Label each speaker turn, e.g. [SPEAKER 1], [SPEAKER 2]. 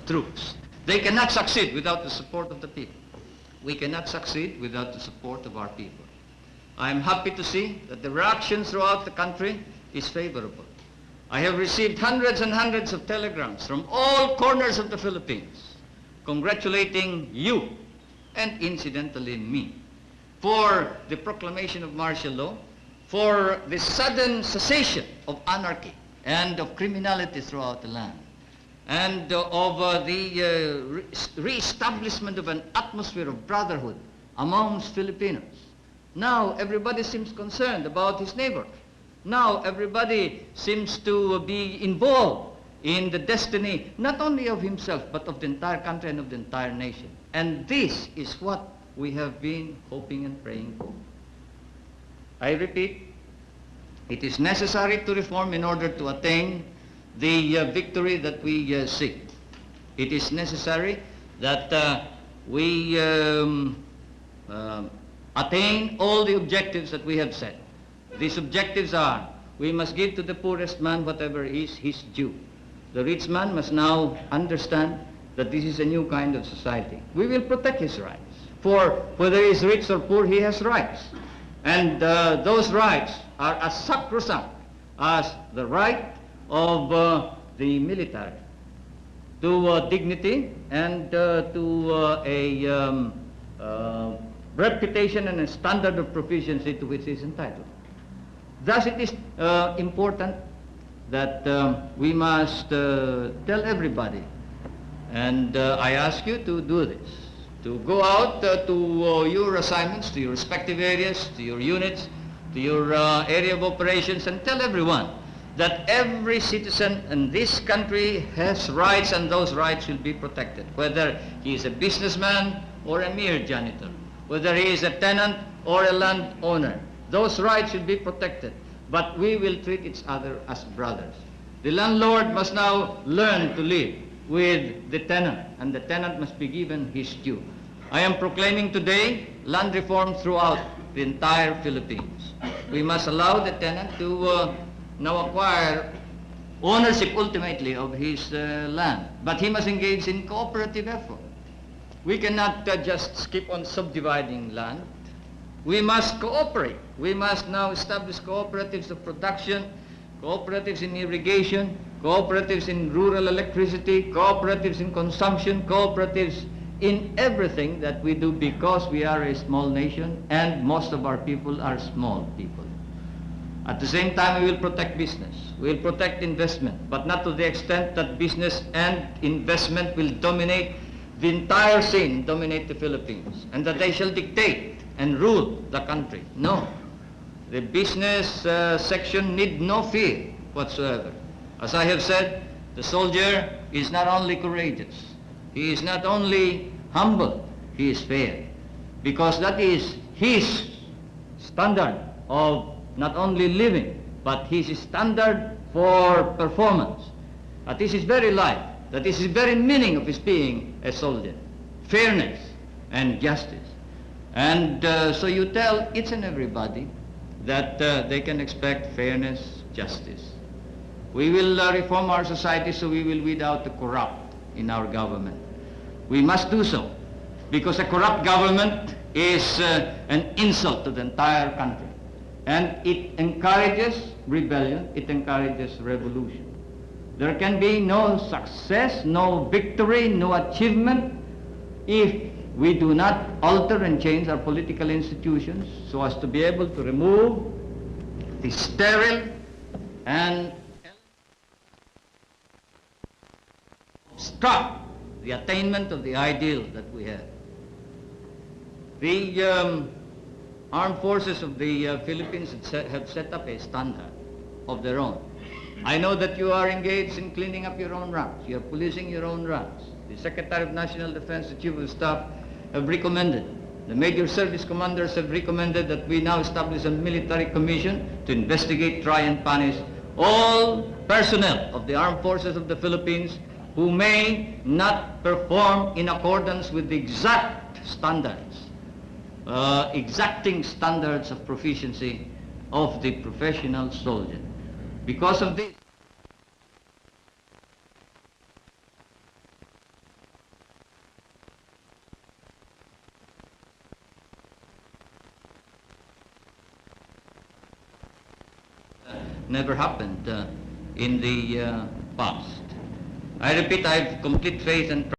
[SPEAKER 1] troops. They cannot succeed without the support of the people. We cannot succeed without the support of our people. I am happy to see that the reaction throughout the country is favorable. I have received hundreds and hundreds of telegrams from all corners of the Philippines congratulating you and incidentally me for the proclamation of martial law, for the sudden cessation of anarchy and of criminality throughout the land, and of the re-establishment of an atmosphere of brotherhood amongst Filipinos. Now everybody seems concerned about his neighbor. Now everybody seems to be involved in the destiny not only of himself but of the entire country and of the entire nation. And this is what we have been hoping and praying for. I repeat, it is necessary to reform in order to attain the victory that we seek. It is necessary that we attain all the objectives that we have set. These objectives are, we must give to the poorest man whatever is his due. The rich man must now understand that this is a new kind of society. We will protect his rights. For whether he is rich or poor, he has rights. And those rights are as sacrosanct as the right of the military to dignity and to a reputation and a standard of proficiency to which he is entitled. Thus it is important that we must tell everybody, and I ask you to do this, to go out to your assignments, to your respective areas, to your units, to your area of operations, and tell everyone that every citizen in this country has rights, and those rights will be protected, whether he is a businessman or a mere janitor, whether he is a tenant or a landowner. Those rights will be protected, but we will treat each other as brothers. The landlord must now learn to live with the tenant, and the tenant must be given his due. I am proclaiming today land reform throughout the entire Philippines. We must allow the tenant to now acquire ownership ultimately of his land, but he must engage in cooperative effort. We cannot just keep on subdividing land. We must cooperate. We must now establish cooperatives of production, cooperatives in irrigation, cooperatives in rural electricity, cooperatives in consumption, cooperatives in everything that we do, because we are a small nation and most of our people are small people. At the same time, we will protect business. We will protect investment, but not to the extent that business and investment will dominate the entire scene, dominate the Philippines, and that they shall dictate and rule the country. No. The business section need no fear whatsoever. As I have said, the soldier is not only courageous, he is not only humble, he is fair, because that is his standard of not only living, but his standard for performance. That is his very life. That is the very meaning of his being a soldier. Fairness and justice. And so you tell each and everybody that they can expect fairness, justice. We will reform our society so we will weed out the corrupt in our government. We must do so, because a corrupt government is an insult to the entire country. And it encourages rebellion, it encourages revolution. There can be no success, no victory, no achievement if we do not alter and change our political institutions so as to be able to remove the sterile and obstruct the attainment of the ideal that we have. The armed forces of the Philippines have set up a standard of their own. I know that you are engaged in cleaning up your own ranks. You are policing your own ranks. The Secretary of National Defense, the Chief of Staff have recommended, the major service commanders have recommended that we now establish a military commission to investigate, try and punish all personnel of the armed forces of the Philippines who may not perform in accordance with the exact standards, exacting standards of proficiency of the professional soldier. Because of this, never happened in the past. I repeat, I have complete faith and